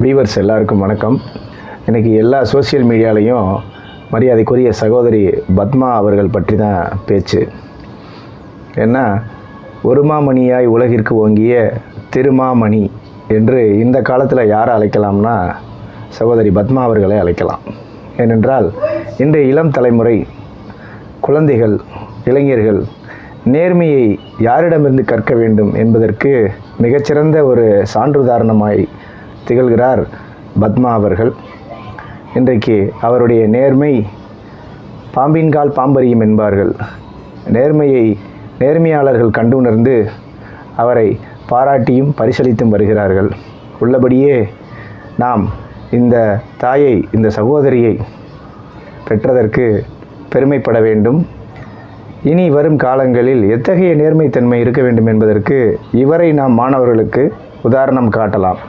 Viewers எல்லாருக்கும் வணக்கம். இன்றைக்கி எல்லா சோசியல் மீடியாலையும் மரியாதைக்குரிய சகோதரி பத்மா அவர்கள் பற்றி தான் பேச்சு. ஏன்னா ஒருமாமணியாய் உலகிற்கு ஓங்கிய திருமாமணி என்று இந்த காலத்தில் யாரை அழைக்கலாம்னா சகோதரி பத்மா அவர்களை அழைக்கலாம். ஏனென்றால் இன்றைய இளம் தலைமுறை குழந்தைகள், இளைஞர்கள் நேர்மையை யாரிடமிருந்து கற்க வேண்டும் என்பதற்கு மிகச்சிறந்த ஒரு சான்றுதாரணமாய் திகழ்கிறார் பத்மா அவர்கள். இன்றைக்கு அவருடைய நேர்மை பாம்பின்கால் பாம்பரியும் என்பார்கள். நேர்மையாளர்கள் கண்டுணர்ந்து அவரை பாராட்டியும் பரிசளித்தும் வருகிறார்கள். உள்ளபடியே நாம் இந்த தாயை, இந்த சகோதரியை பெற்றதற்கு பெருமைப்பட வேண்டும். இனி வரும் காலங்களில் எத்தகைய நேர்மைத்தன்மை இருக்க வேண்டும் என்பதற்கு இவரை நாம் மாணவர்களுக்கு உதாரணம் காட்டலாம்.